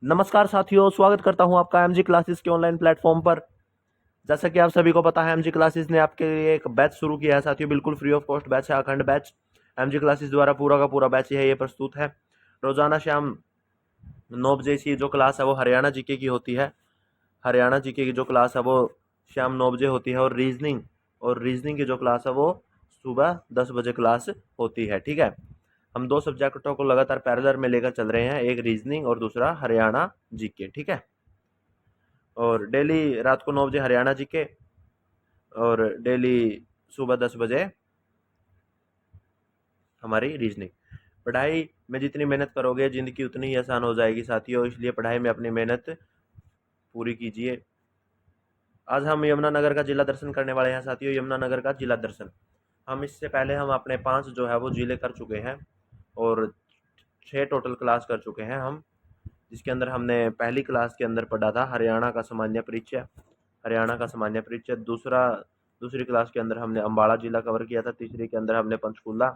नमस्कार साथियों, स्वागत करता हूं आपका एमजी क्लासेस के ऑनलाइन प्लेटफॉर्म पर। जैसा कि आप सभी को पता है, एमजी क्लासेस ने आपके लिए एक बैच शुरू किया है साथियों। बिल्कुल फ्री ऑफ कॉस्ट बैच है, अखंड बैच। एमजी क्लासेस द्वारा पूरा का पूरा बैच है ये प्रस्तुत है। रोजाना शाम 9 बजे की जो क्लास है वो हरियाणा जीके की होती है। हरियाणा जीके की जो क्लास है वो शाम 9 बजे होती है, और रीजनिंग की जो क्लास है वो सुबह 10 बजे क्लास होती है। ठीक है, हम दो सब्जेक्टों को लगातार पैरेलल में लेकर चल रहे हैं, एक रीजनिंग और दूसरा हरियाणा जीके। ठीक है, और डेली रात को 9 बजे हरियाणा जीके और डेली सुबह 10 बजे हमारी रीजनिंग। पढ़ाई में जितनी मेहनत करोगे जिंदगी उतनी ही आसान हो जाएगी साथियों, इसलिए पढ़ाई में अपनी मेहनत पूरी कीजिए। आज हम यमुनानगर का जिला दर्शन करने वाले हैं साथियों, यमुनानगर का जिला दर्शन। हम इससे पहले हम अपने 5 जो है वो जिले कर चुके हैं और 6 टोटल क्लास कर चुके हैं हम, जिसके अंदर हमने पहली क्लास के अंदर पढ़ा था हरियाणा का सामान्य परिचय। दूसरी क्लास के अंदर हमने अम्बाड़ा जिला कवर किया था, तीसरी के अंदर हमने पंचकूला,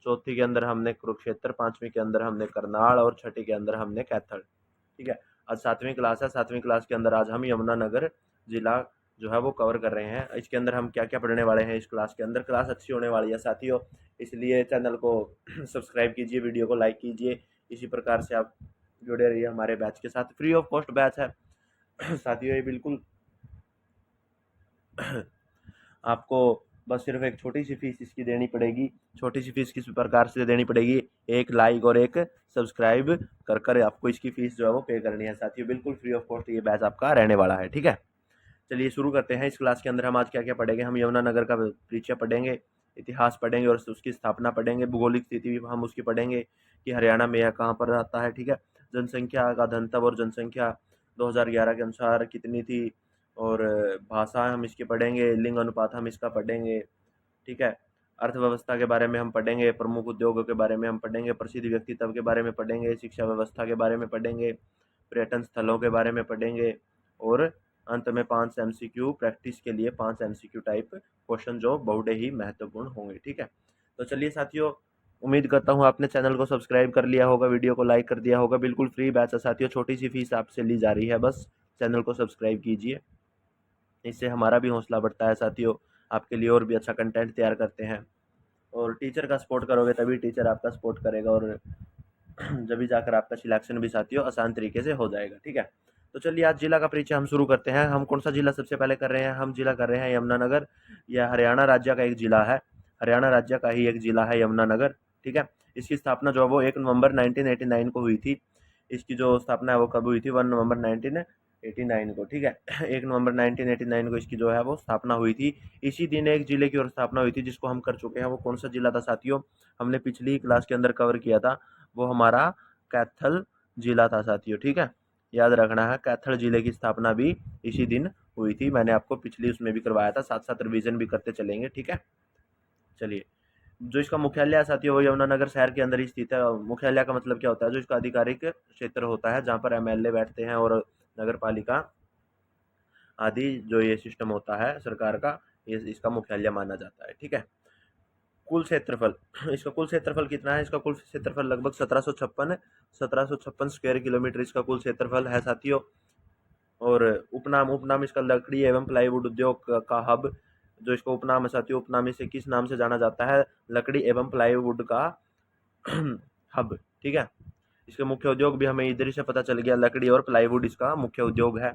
चौथी के अंदर हमने कुरुक्षेत्र, पांचवी के अंदर हमने करनाल और छठी के अंदर हमने कैथल। ठीक है, आज 7वीं क्लास है। 7वीं क्लास के अंदर आज हम यमुनानगर जिला जो है वो कवर कर रहे हैं। इसके अंदर हम क्या क्या पढ़ने वाले हैं, इस क्लास के अंदर क्लास अच्छी होने वाली है साथियों, इसलिए चैनल को सब्सक्राइब कीजिए, वीडियो को लाइक कीजिए। इसी प्रकार से आप जुड़े रहिए हमारे बैच के साथ। फ्री ऑफ कॉस्ट बैच है साथियों, ये बिल्कुल आपको बस सिर्फ एक छोटी सी फीस इसकी देनी पड़ेगी। छोटी सी फीस किस प्रकार से देनी पड़ेगी, एक लाइक और एक सब्सक्राइब कर कर आपको इसकी फीस जो है वो पे करनी है साथियों। बिल्कुल फ्री ऑफ कॉस्ट ये बैच आपका रहने वाला है। ठीक है, चलिए शुरू करते हैं। इस क्लास के अंदर हम आज क्या क्या पढ़ेंगे, हम यमुनानगर का परिचय पढ़ेंगे, इतिहास पढ़ेंगे और उसकी स्थापना पढ़ेंगे, भूगोलिक स्थिति भी हम उसकी पढ़ेंगे कि हरियाणा में यह कहाँ पर आता है। ठीक है, जनसंख्या का घनत्व और जनसंख्या 2011 के अनुसार कितनी थी, और भाषा हम इसकी पढ़ेंगे, लिंग अनुपात हम इसका पढ़ेंगे। ठीक है, अर्थव्यवस्था के बारे में हम पढ़ेंगे, प्रमुख उद्योगों के बारे में हम पढ़ेंगे, प्रसिद्ध व्यक्तित्व के बारे में पढ़ेंगे, शिक्षा व्यवस्था के बारे में पढ़ेंगे, पर्यटन स्थलों के बारे में पढ़ेंगे, और अंत में 5 एमसीक्यू प्रैक्टिस के लिए 5 एमसीक्यू टाइप क्वेश्चन जो बहुत ही महत्वपूर्ण होंगे। ठीक है, तो चलिए साथियों, उम्मीद करता हूँ आपने चैनल को सब्सक्राइब कर लिया होगा, वीडियो को लाइक कर दिया होगा। बिल्कुल फ्री बैच है साथियों, छोटी सी फीस आपसे ली जा रही है, बस चैनल को सब्सक्राइब कीजिए, इससे हमारा भी हौसला बढ़ता है साथियों, आपके लिए और भी अच्छा कंटेंट तैयार करते हैं। और टीचर का सपोर्ट करोगे तभी टीचर आपका सपोर्ट करेगा, और जब भी जाकर आपका सिलेक्शन भी साथियों आसान तरीके से हो जाएगा। ठीक है, तो चलिए आज जिला का परिचय हम शुरू करते हैं। हम कौन सा जिला सबसे पहले कर रहे हैं, हम जिला कर रहे हैं यमुनानगर। यह हरियाणा राज्य का एक जिला है, हरियाणा राज्य का ही एक जिला है यमुनानगर। ठीक है, इसकी स्थापना जो है वो 1 नवंबर 1989 को हुई थी। इसकी जो स्थापना है वो कब हुई थी, 1 नवंबर 1989 को। ठीक है, 1 नवंबर 1989 को इसकी जो है वो स्थापना हुई थी। इसी दिन एक जिले की और स्थापना हुई थी जिसको हम कर चुके हैं। वो कौन सा जिला था साथियों, हमने पिछली क्लास के अंदर कवर किया था, वो हमारा कैथल जिला था साथियों। ठीक है, याद रखना है, कैथल जिले की स्थापना भी इसी दिन हुई थी। मैंने आपको पिछली उसमें भी करवाया था, साथ साथ रिवीजन भी करते चलेंगे। ठीक है, चलिए, जो इसका मुख्यालय है साथियों वो यमुनानगर शहर के अंदर ही स्थित है। मुख्यालय का मतलब क्या होता है, जो इसका आधिकारिक क्षेत्र होता है जहाँ पर एमएलए बैठते हैं और नगर पालिका आदि, जो ये सिस्टम होता है सरकार का, ये इसका मुख्यालय माना जाता है। ठीक है, कुल क्षेत्रफल इसका कुल क्षेत्रफल कितना है, इसका कुल क्षेत्रफल लगभग 1756 स्क्वायर किलोमीटर इसका कुल क्षेत्रफल है साथियों। और उपनाम उपनाम इसका लकड़ी एवं प्लाईवुड उद्योग का हब, जो इसका उपनाम है साथियों, उपनाम इसे किस नाम से जाना जाता है, लकड़ी एवं प्लाईवुड का हब। ठीक है, इसके मुख्य उद्योग भी हमें इधर से पता चल गया, लकड़ी और प्लाईवुड इसका मुख्य उद्योग है।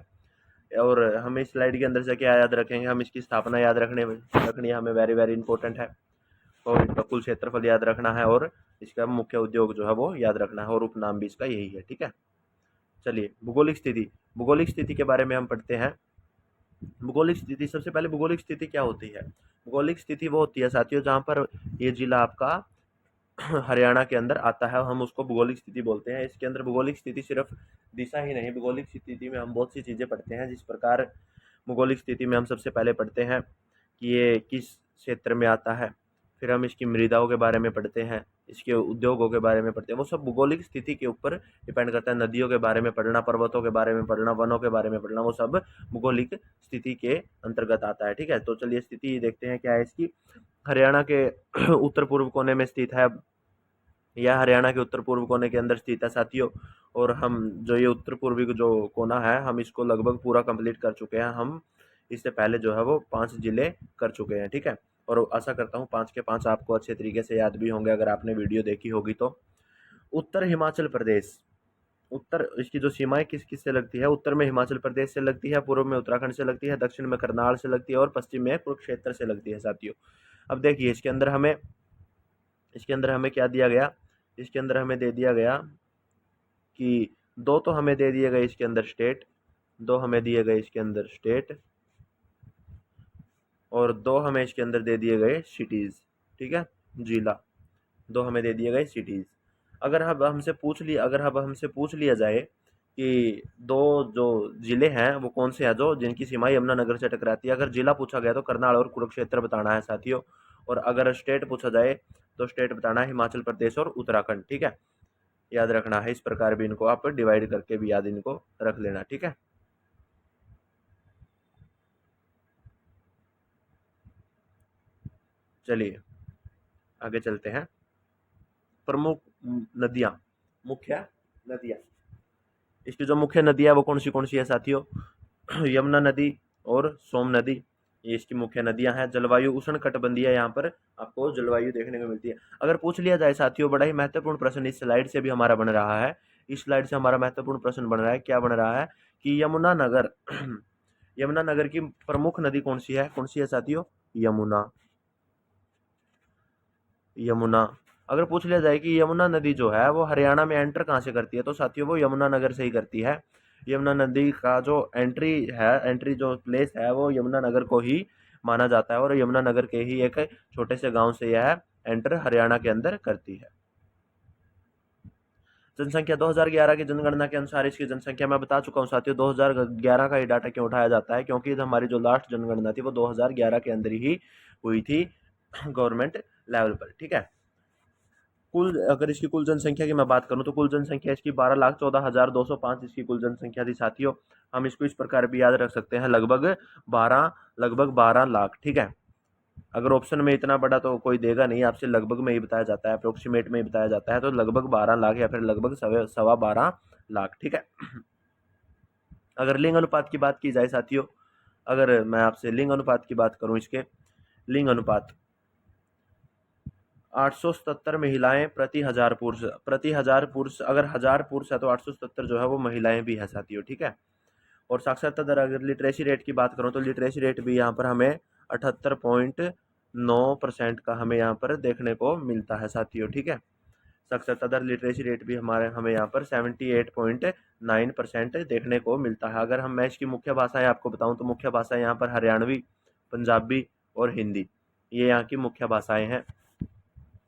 और हम इस स्लाइड के अंदर से क्या याद रखेंगे, हम इसकी स्थापना याद रखनी हमें वेरी वेरी इंपॉर्टेंट है। और इसका कुल क्षेत्रफल याद रखना है, और इसका मुख्य उद्योग जो है वो याद रखना है, और उपनाम भी इसका यही है। ठीक है, चलिए भूगोलिक स्थिति के बारे में हम पढ़ते हैं। भूगोलिक स्थिति, सबसे पहले भूगोलिक स्थिति क्या होती है, भूगोलिक स्थिति वो होती है साथियों जहाँ पर ये जिला आपका हरियाणा के अंदर आता है, हम उसको भूगोलिक स्थिति बोलते हैं। इसके अंदर भूगोलिक स्थिति सिर्फ दिशा ही नहीं, भूगोलिक स्थिति में हम बहुत सी चीज़ें पढ़ते हैं। जिस प्रकार भूगोलिक स्थिति में हम सबसे पहले पढ़ते हैं कि ये किस क्षेत्र में आता है, फिर हम इसकी मृदाओं के बारे में पढ़ते हैं, इसके उद्योगों के बारे में पढ़ते हैं। वो सब भूगोलिक स्थिति के ऊपर डिपेंड करता है। नदियों के बारे में पढ़ना, पर्वतों के बारे में पढ़ना, वनों के बारे में पढ़ना, वो सब भूगोलिक स्थिति के अंतर्गत आता है। ठीक है, तो चलिए स्थिति देखते हैं क्या है इसकी। हरियाणा के उत्तर पूर्व कोने में स्थित है यह हरियाणा के उत्तर पूर्व कोने के अंदर स्थित है साथियों। और हम जो ये उत्तर पूर्वी जो कोना है, हम इसको लगभग पूरा कंप्लीट कर चुके हैं। हम इससे पहले जो है वो 5 जिले कर चुके हैं, ठीक है। और आशा करता हूँ 5 के 5 आपको अच्छे तरीके से याद भी होंगे अगर आपने वीडियो देखी होगी तो। उत्तर हिमाचल प्रदेश, उत्तर इसकी जो सीमाएं किस किस से लगती है, उत्तर में हिमाचल प्रदेश से लगती है, पूर्व में उत्तराखंड से लगती है, दक्षिण में करनाल से लगती है और पश्चिम में कुरुक्षेत्र से लगती है साथियों। अब देखिए इसके अंदर हमें क्या दिया गया, इसके अंदर हमें दे दिया गया कि दो तो हमें दे दिए गए इसके अंदर स्टेट, दो हमें दिए गए इसके अंदर स्टेट, और दो हमें इसके अंदर दे दिए गए सिटीज़, ठीक है, जिला, दो हमें दे दिए गए सिटीज़। अगर अब हमसे पूछ लिया जाए कि दो जो जिले हैं वो कौन से हैं जो जिनकी सीमा यमुनानगर से टकराती है, अगर जिला पूछा गया तो करनाल और कुरुक्षेत्र बताना है साथियों। और अगर स्टेट पूछा जाए तो स्टेट बताना है हिमाचल प्रदेश और उत्तराखंड, ठीक है। याद रखना है, इस प्रकार भी इनको आप डिवाइड करके भी याद इनको रख लेना, ठीक है। चलिए आगे चलते हैं। प्रमुख नदियां, मुख्य नदियां, इसकी जो मुख्य नदियां वो कौन सी है साथियों? यमुना नदी और सोम नदी, ये इसकी मुख्य नदियां हैं। जलवायु उष्ण कटिबंधीय, यहाँ पर आपको जलवायु देखने को मिलती है। अगर पूछ लिया जाए साथियों, बड़ा ही महत्वपूर्ण प्रश्न इस स्लाइड से भी हमारा बन रहा है, इस स्लाइड से हमारा महत्वपूर्ण प्रश्न बन रहा है, क्या बन रहा है कि यमुनानगर यमुनानगर की प्रमुख नदी कौन सी है साथियों? यमुना, यमुना। अगर पूछ लिया जाए कि यमुना नदी जो है वो हरियाणा में एंटर कहाँ से करती है, तो साथियों वो यमुनानगर से ही करती है। यमुना नदी का जो एंट्री जो प्लेस है वो यमुनानगर को ही माना जाता है, और यमुनानगर के ही एक छोटे से गांव से यह एंटर हरियाणा के अंदर करती है। जनसंख्या 2011 की जनगणना के अनुसार इसकी जनसंख्या मैं बता चुका हूँ साथियों। 2011 का ये डाटा क्यों उठाया जाता है, क्योंकि हमारी जो लास्ट जनगणना थी वो 2011 के अंदर ही हुई थी गवर्नमेंट लेवल पर, ठीक है। कुल अगर इसकी कुल जनसंख्या की मैं बात करूं तो कुल जनसंख्या इसकी 12,14,205 इसकी कुल जनसंख्या थी साथियों। हम इसको इस प्रकार भी याद रख सकते हैं, लगभग 12 लाख, ठीक है। अगर ऑप्शन में इतना बड़ा तो कोई देगा नहीं आपसे, लगभग में ही बताया जाता है, अप्रोक्सीमेट में ही बताया जाता है, तो लगभग 12 लाख या फिर लगभग सवा 12 लाख, ठीक है। अगर लिंग अनुपात की बात की जाए साथियों, अगर मैं आपसे लिंग अनुपात की बात करूं, इसके लिंग अनुपात 877 महिलाएं प्रति हजार पुरुष, अगर 1000 पुरुष है तो 877 जो है वो महिलाएं भी है साथियों, ठीक है। और साक्षरता दर, अगर लिटरेसी रेट की बात करूं तो लिटरेसी रेट भी यहाँ पर हमें 78.9% का हमें यहाँ पर देखने को मिलता है साथियों, ठीक है। साक्षरता दर लिटरेसी रेट भी हमें यहाँ पर 78.9% देखने को मिलता है। अगर मैं इसकी मुख्य भाषाएं आपको बताऊं तो मुख्य भाषा यहाँ पर हरियाणवी, पंजाबी और हिंदी, ये यहाँ की मुख्य भाषाएं हैं।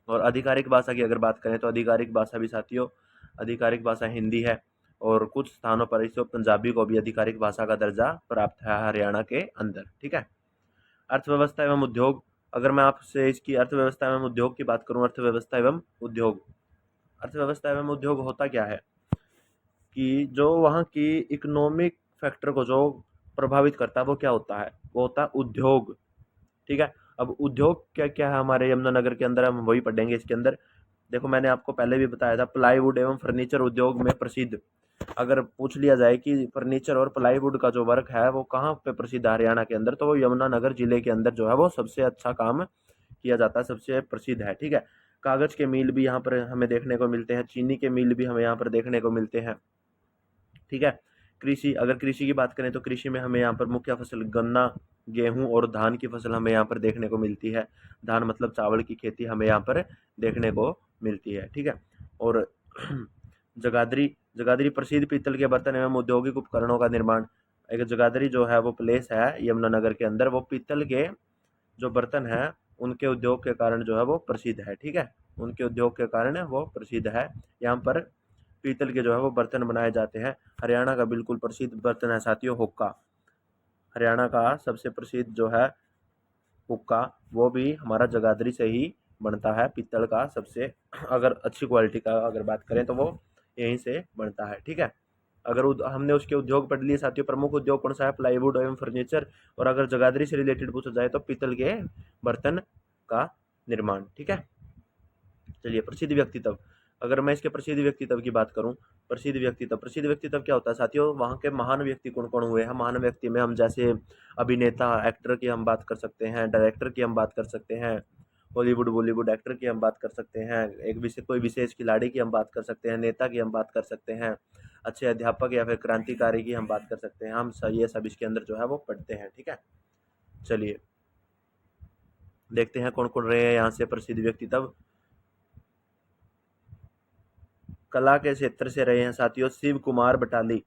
और आधिकारिक भाषा की अगर बात करें तो आधिकारिक भाषा भी साथियों, आधिकारिक भाषा हिंदी है, और कुछ स्थानों पर इस पंजाबी को भी आधिकारिक भाषा का दर्जा प्राप्त है हरियाणा के अंदर, ठीक है। अर्थव्यवस्था एवं उद्योग, अगर मैं आपसे इसकी अर्थव्यवस्था एवं उद्योग की बात करूं, अर्थव्यवस्था एवं उद्योग होता क्या है कि जो वहाँ की इकोनॉमिक फैक्टर को जो प्रभावित करता है वो क्या होता है, वो होता है उद्योग, ठीक है। अब उद्योग क्या क्या है हमारे यमुनानगर के अंदर, हम वही पढ़ेंगे इसके अंदर। देखो मैंने आपको पहले भी बताया था, प्लाईवुड एवं फर्नीचर उद्योग में प्रसिद्ध, अगर पूछ लिया जाए कि फर्नीचर और प्लाईवुड का जो वर्क है वो कहाँ पे प्रसिद्ध है हरियाणा के अंदर, तो वो यमुनानगर जिले के अंदर जो है वो सबसे अच्छा काम किया जाता है, सबसे प्रसिद्ध है, ठीक है। कागज के मिल भी यहाँ पर हमें देखने को मिलते हैं, चीनी के मिल भी हमें यहाँ पर देखने को मिलते हैं, ठीक है। कृषि, अगर कृषि की बात करें तो कृषि में हमें यहाँ पर मुख्य फसल गन्ना, गेहूं और धान की फसल हमें यहाँ पर देखने को मिलती है। धान मतलब चावल की खेती हमें यहाँ पर देखने को मिलती है, ठीक है। और जगाधरी, जगाधरी प्रसिद्ध पीतल के बर्तन एवं औद्योगिक उपकरणों का निर्माण, एक जगाधरी जो है वो प्लेस है यमुनानगर के अंदर, वो पीतल के जो बर्तन है उनके उद्योग के कारण जो है वो प्रसिद्ध है, ठीक है। उनके उद्योग के कारण वो प्रसिद्ध है। यहाँ पर पीतल के जो है वो बर्तन बनाए जाते हैं। हरियाणा का बिल्कुल प्रसिद्ध बर्तन है साथियों हुक्का, हरियाणा का सबसे प्रसिद्ध जो है हुक्का, वो भी हमारा जगाधरी से ही बनता है, पीतल का सबसे, अगर अच्छी क्वालिटी का अगर बात करें तो वो यहीं से बनता है, ठीक है। अगर हमने उसके उद्योग पढ़ लिए साथियों, प्रमुख उद्योग कौन सा है? प्लाईवुड एवं फर्नीचर, और अगर जगाधरी से रिलेटेड पूछा जाए तो पीतल के बर्तन का निर्माण, ठीक है। चलिए प्रसिद्ध व्यक्तित्व, अगर मैं इसके प्रसिद्ध व्यक्तित्व की बात करूं, प्रसिद्ध व्यक्तित्व क्या होता है साथियों, वहाँ के महान व्यक्ति कौन कौन हुए हैं। महान व्यक्ति में हम जैसे अभिनेता एक्टर की हम बात कर सकते हैं, डायरेक्टर की हम बात कर सकते हैं, हॉलीवुड बॉलीवुड एक्टर की हम बात कर सकते हैं, एक विशेष कोई विशेष खिलाड़ी की हम बात कर सकते हैं, नेता की हम बात कर सकते हैं, अच्छे अध्यापक या फिर क्रांतिकारी की हम बात कर सकते हैं। हम ये सब इसके अंदर जो है वो पढ़ते हैं। ठीक है, चलिए देखते हैं कौन कौन रहे हैं यहाँ से प्रसिद्ध व्यक्तित्व। कला के क्षेत्र से रहे हैं साथियों शिव कुमार बटाली।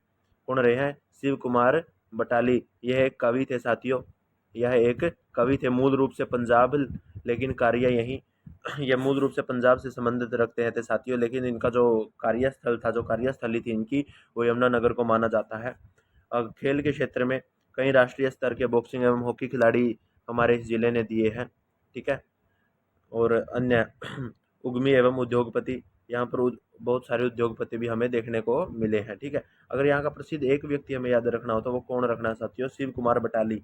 कौन रहे हैं? शिव कुमार बटाली। यह एक कवि थे साथियों, यह एक कवि थे, मूल रूप से पंजाब, लेकिन कार्य यहीं यह मूल रूप से पंजाब से संबंधित रखते हैं थे साथियों, लेकिन इनका जो कार्यस्थल था, जो कार्यस्थली थी इनकी, वो यमुनानगर को माना जाता है। खेल के क्षेत्र में कई राष्ट्रीय स्तर के बॉक्सिंग एवं हॉकी खिलाड़ी हमारे इस जिले ने दिए हैं। ठीक है, और अन्य उद्यमी एवं उद्योगपति, यहाँ पर बहुत सारे उद्योगपति भी हमें देखने को मिले हैं। ठीक है, अगर यहाँ का प्रसिद्ध एक व्यक्ति हमें याद रखना हो तो वो कौन रखना है साथियों? शिव कुमार बटाली।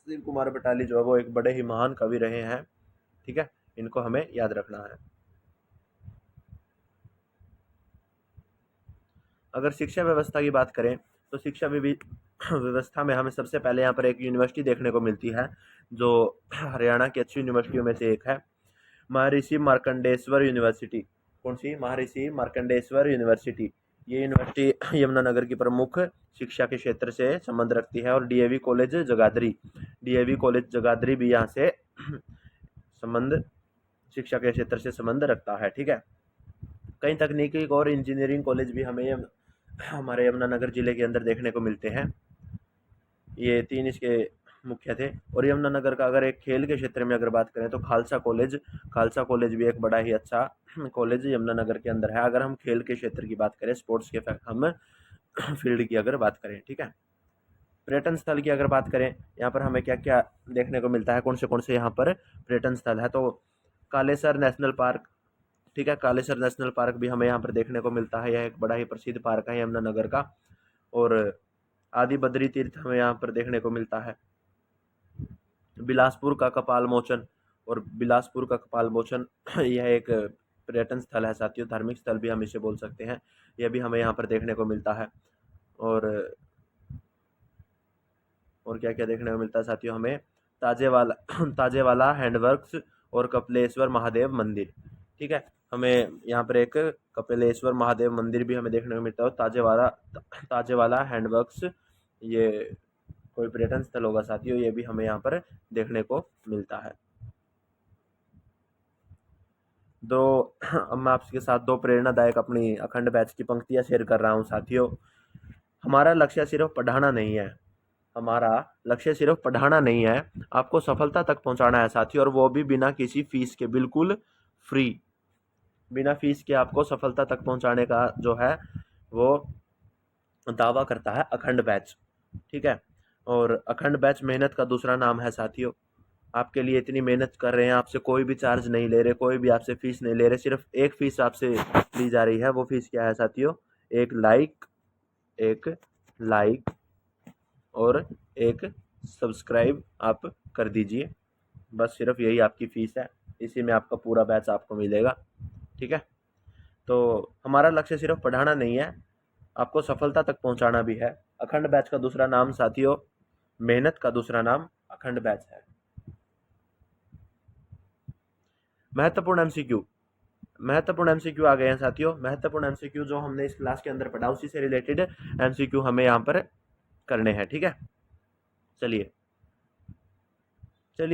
शिव कुमार बटाली जो है वो एक बड़े ही महान कवि रहे हैं। ठीक है, इनको हमें याद रखना है। अगर शिक्षा व्यवस्था की बात करें तो शिक्षा व्यवस्था में हमें सबसे पहले यहाँ पर एक यूनिवर्सिटी देखने को मिलती है जो हरियाणा की अच्छी यूनिवर्सिटियों में से एक है, महर्षि मार्कंडेश्वर यूनिवर्सिटी। कौन सी? महर्षि मार्कंडेश्वर यूनिवर्सिटी। ये यूनिवर्सिटी यमुनानगर की प्रमुख शिक्षा के क्षेत्र से संबंध रखती है। और डीएवी कॉलेज जगाधरी भी यहाँ से संबंध, शिक्षा के क्षेत्र से संबंध रखता है। ठीक है, कई तकनीकी और इंजीनियरिंग कॉलेज भी हमें हमारे यमुनानगर जिले के अंदर देखने को मिलते हैं। ये तीन इसके मुख्य थे। और यमुनानगर का अगर एक खेल के क्षेत्र में अगर बात करें तो खालसा कॉलेज भी एक बड़ा ही अच्छा कॉलेज यमुनानगर के अंदर है। अगर हम खेल के क्षेत्र की बात करें, स्पोर्ट्स के हम फील्ड की अगर बात करें। ठीक है, पर्यटन स्थल की अगर बात करें, यहाँ पर हमें क्या क्या देखने को मिलता है, कौन से यहाँ पर पर्यटन स्थल है, तो कालेसर नेशनल पार्क। ठीक है, कालेसर नेशनल पार्क भी हमें यहाँ पर देखने को मिलता है, यह एक बड़ा ही प्रसिद्ध पार्क है यमुनानगर का। और आदि बद्री तीर्थ हमें यहाँ पर देखने को मिलता है। बिलासपुर का कपाल मोचन, यह एक पर्यटन स्थल है साथियों, धार्मिक स्थल भी हम इसे बोल सकते हैं, यह भी हमें यहाँ पर देखने को मिलता है। और क्या क्या देखने को मिलता है साथियों हमें? ताजेवाला हैंडवर्क्स और कपिलेश्वर महादेव मंदिर। ठीक है, हमें यहाँ पर एक कपिलेश्वर महादेव मंदिर भी हमें देखने को मिलता है। ताजेवाला हैंडवर्क्स, ये कोई पर्यटन स्थल होगा साथियों, ये भी हमें यहाँ पर देखने को मिलता है। अब मैं आपके साथ दो प्रेरणादायक अपनी अखंड बैच की पंक्तियाँ शेयर कर रहा हूँ साथियों। हमारा लक्ष्य सिर्फ पढ़ाना नहीं है, आपको सफलता तक पहुंचाना है साथियों, और वो भी बिना किसी फीस के, बिल्कुल फ्री, बिना फीस के आपको सफलता तक पहुंचाने का जो है वो दावा करता है अखंड बैच। ठीक है, और अखंड बैच मेहनत का दूसरा नाम है साथियों। आपके लिए इतनी मेहनत कर रहे हैं, आपसे कोई भी चार्ज नहीं ले रहे, कोई भी आपसे फीस नहीं ले रहे, सिर्फ एक फीस आपसे ली जा रही है। वो फीस क्या है साथियों? एक लाइक और एक सब्सक्राइब आप कर दीजिए, बस सिर्फ यही आपकी फ़ीस है, इसी में आपका पूरा बैच आपको मिलेगा। ठीक है, तो हमारा लक्ष्य सिर्फ पढ़ाना नहीं है, आपको सफलता तक पहुंचाना भी है। अखंड बैच का दूसरा नाम साथियों, मेहनत का दूसरा नाम अखंड बैच है। महत्वपूर्ण एमसीक्यू आ गए हैं साथियों। महत्वपूर्ण एमसीक्यू जो हमने इस क्लास के अंदर पढ़ा, उसी से रिलेटेड एमसीक्यू हमें यहाँ पर करने हैं। ठीक है, चलिए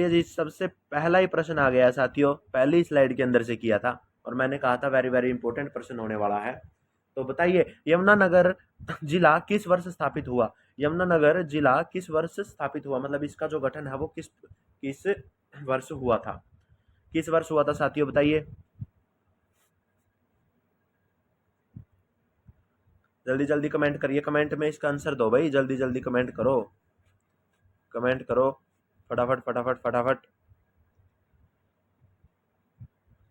जी, सबसे पहला ही प्रश्न आ गया है साथियों, पहली स्लाइड के अंदर से किया था और मैंने कहा था वेरी वेरी इंपॉर्टेंट प्रश्न होने वाला है। तो बताइए, यमुनानगर जिला किस वर्ष स्थापित हुआ? यमुनानगर जिला किस वर्ष स्थापित हुआ, मतलब इसका जो गठन है वो किस वर्ष हुआ था? किस वर्ष हुआ था साथियों, बताइए जल्दी जल्दी कमेंट करिए, कमेंट में इसका आंसर दो भाई, जल्दी जल्दी कमेंट करो फटाफट।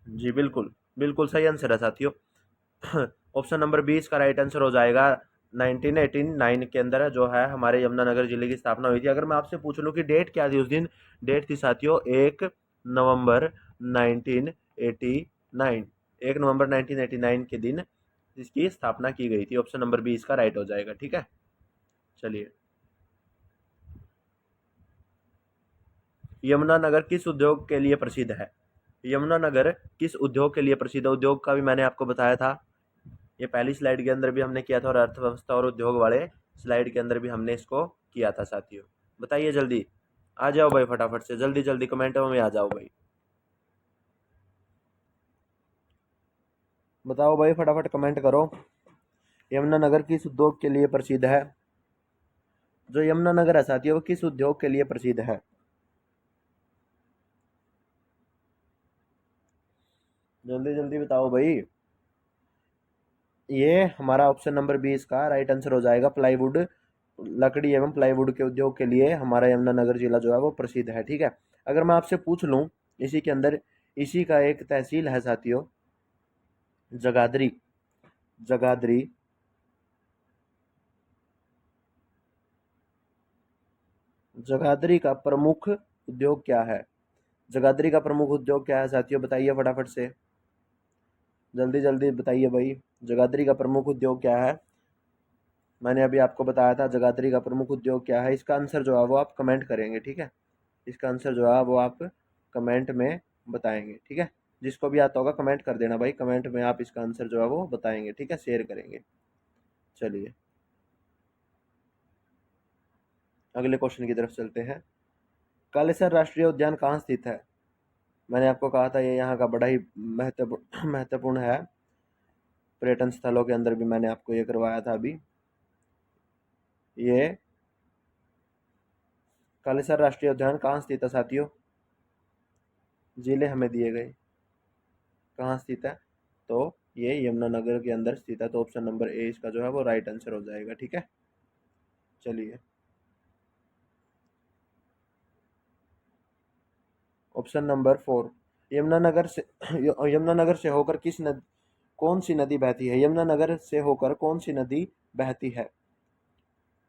जी बिल्कुल, बिल्कुल सही आंसर है साथियों। ऑप्शन नंबर 20 का राइट आंसर हो जाएगा। 1989 के अंदर जो है हमारे यमुनानगर जिले की स्थापना हुई थी। अगर मैं आपसे पूछ लूँ कि डेट क्या थी उस दिन, डेट थी साथियों 1 नवंबर 1989। 1 नवंबर 1989 के दिन इसकी स्थापना की गई थी। ऑप्शन नंबर बी इसका राइट हो जाएगा। ठीक है, चलिए। यमुनानगर किस उद्योग के लिए प्रसिद्ध है? यमुनानगर किस उद्योग के लिए प्रसिद्ध है? उद्योग का भी मैंने आपको बताया था, ये पहली स्लाइड के अंदर भी हमने किया था, और अर्थव्यवस्था और उद्योग वाले स्लाइड के अंदर भी हमने इसको किया था साथियों। बताइए जल्दी, आ जाओ भाई फटाफट से, जल्दी जल्दी कमेंटों में आ जाओ भाई, बताओ भाई फटाफट कमेंट करो। यमुनानगर किस उद्योग के लिए प्रसिद्ध है? जो यमुनानगर है साथियों वो किस उद्योग के लिए प्रसिद्ध है? जल्दी जल्दी बताओ भाई। ये हमारा ऑप्शन नंबर 20 का राइट आंसर हो जाएगा। प्लाईवुड, लकड़ी एवं प्लाईवुड के उद्योग के लिए हमारा यमुनानगर जिला जो है वो प्रसिद्ध है। ठीक है, अगर मैं आपसे पूछ लूं इसी के अंदर, इसी का एक तहसील है साथियों जगाधरी। जगाधरी जगाधरी का प्रमुख उद्योग क्या है? जगाधरी का प्रमुख उद्योग क्या है साथियों, बताइए फटाफट से, जल्दी जल्दी बताइए भाई। जगाधरी का प्रमुख उद्योग क्या है? मैंने अभी आपको बताया था जगाधरी का प्रमुख उद्योग क्या है। इसका आंसर जो है वो आप कमेंट करेंगे। ठीक है, इसका आंसर जो है वो आप कमेंट में बताएंगे। ठीक है, जिसको भी आता होगा कमेंट कर देना भाई, कमेंट में आप इसका आंसर जो है वो बताएंगे। ठीक है, शेयर करेंगे। चलिए अगले क्वेश्चन की तरफ चलते हैं। कालेसर राष्ट्रीय उद्यान कहाँ स्थित है? मैंने आपको कहा था ये यहाँ का बड़ा ही महत्वपूर्ण महत्वपूर्ण है, पर्यटन स्थलों के अंदर भी मैंने आपको ये करवाया था अभी। ये कालेसर राष्ट्रीय उद्यान कहाँ स्थित है साथियों? जिले हमें दिए गए, कहाँ स्थित है? तो ये यमुनानगर के अंदर स्थित है। तो ऑप्शन नंबर ए इसका जो है वो राइट आंसर हो जाएगा। ठीक है, चलिए ऑप्शन नंबर 4, यमुनानगर से यमुनानगर से होकर किस नदी, कौन सी नदी बहती है? यमुनानगर से होकर कौन सी नदी बहती है?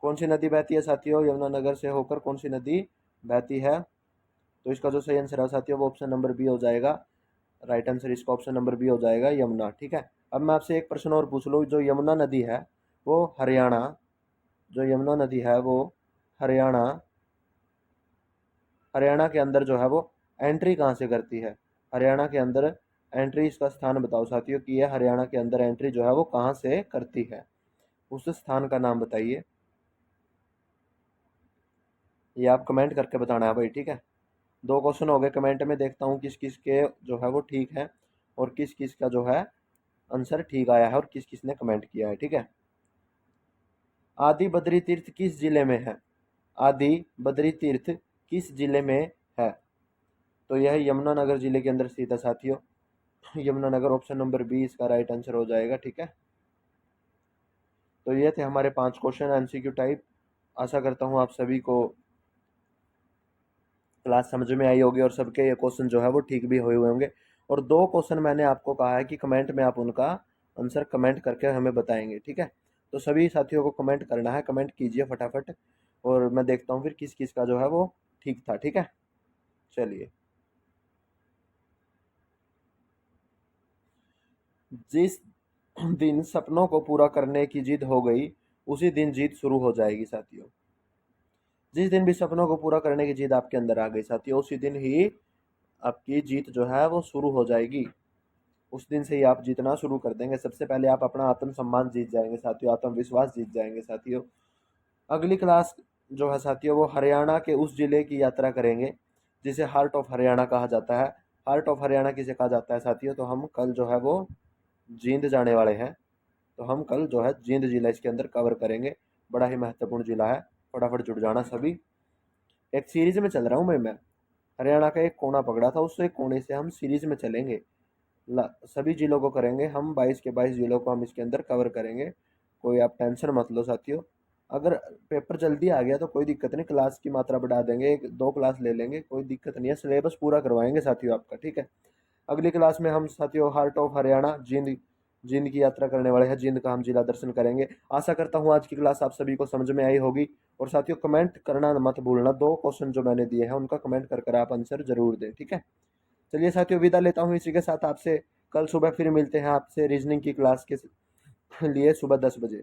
कौन सी नदी बहती है साथियों? यमुनानगर से होकर कौन सी नदी बहती है? तो इसका जो सही आंसर है साथियों वो ऑप्शन नंबर बी हो जाएगा। राइट आंसर इसका ऑप्शन नंबर बी हो जाएगा, यमुना। ठीक है, अब मैं आपसे एक प्रश्न और पूछ लूँ। जो यमुना नदी है वो हरियाणा, जो यमुना नदी है वो हरियाणा हरियाणा के अंदर जो है वो एंट्री कहाँ से करती है? हरियाणा के अंदर एंट्री, इसका स्थान बताओ साथियों कि ये हरियाणा के अंदर एंट्री जो है वो कहाँ से करती है, उस स्थान का नाम बताइए। ये आप कमेंट करके बताना है भाई। ठीक है, 2 क्वेश्चन हो गए कमेंट में, देखता हूँ किस किस के जो है वो ठीक है और किस किस का जो है आंसर ठीक आया है और किस किस ने कमेंट किया है। ठीक है, आदि बद्री तीर्थ किस जिले में है? आदि बद्री तीर्थ किस जिले में है? तो यह यमुनानगर जिले के अंदर स्थित है साथियों। यमुनानगर ऑप्शन नंबर बी इसका राइट आंसर हो जाएगा। ठीक है, तो ये थे हमारे 5 क्वेश्चन एमसीक्यू टाइप। आशा करता हूँ आप सभी को क्लास समझ में आई होगी और सबके ये क्वेश्चन जो है वो ठीक भी हुए होंगे। और 2 क्वेश्चन मैंने आपको कहा है कि कमेंट में आप उनका आंसर कमेंट करके हमें बताएंगे। ठीक है, तो सभी साथियों को कमेंट करना है, कमेंट कीजिए फटाफट, और मैं देखता हूँ फिर किस किस का जो है वो ठीक था। ठीक है, चलिए। जिस दिन सपनों को पूरा करने की जिद हो गई उसी दिन जीत शुरू हो जाएगी साथियों। जिस दिन भी सपनों को पूरा करने की जिद आपके अंदर आ गई साथियों, उसी दिन ही आपकी जीत जो है वो शुरू हो जाएगी। उस दिन से ही आप जीतना शुरू कर देंगे। सबसे पहले आप अपना आत्मसम्मान जीत जाएंगे साथियों, आत्मविश्वास जीत जाएंगे साथियों। अगली क्लास जो है साथियों वो हरियाणा के उस जिले की यात्रा करेंगे जिसे हार्ट ऑफ हरियाणा कहा जाता है। हार्ट ऑफ हरियाणा किसे कहा जाता है साथियों? तो हम कल जो है वो जींद जाने वाले हैं। तो हम कल जो है जींद जिला इसके अंदर कवर करेंगे। बड़ा ही महत्वपूर्ण जिला है, फटाफट जुड़ जाना सभी। एक सीरीज में चल रहा हूँ मैं हरियाणा का एक कोना पकड़ा था, उस एक कोने से हम सीरीज में चलेंगे। सभी जिलों को करेंगे हम, 22 के 22 जिलों को हम इसके अंदर कवर करेंगे। कोई आप टेंशन मत लो साथियों। अगर पेपर जल्दी आ गया तो कोई दिक्कत नहीं, क्लास की मात्रा बढ़ा देंगे, 1-2 क्लास ले लेंगे, कोई दिक्कत नहीं है। सिलेबस पूरा करवाएंगे साथियों आपका। ठीक है, अगली क्लास में हम साथियों हार्ट ऑफ हरियाणा जींद जींद की यात्रा करने वाले हैं। जींद का हम जिला दर्शन करेंगे। आशा करता हूँ आज की क्लास आप सभी को समझ में आई होगी। और साथियों कमेंट करना मत भूलना, 2 क्वेश्चन जो मैंने दिए हैं उनका कमेंट कर कर आप आंसर जरूर दें। ठीक है, चलिए साथियों विदा लेता हूँ इसी के साथ आपसे। कल सुबह फिर मिलते हैं आपसे रीजनिंग की क्लास के लिए सुबह 10 बजे।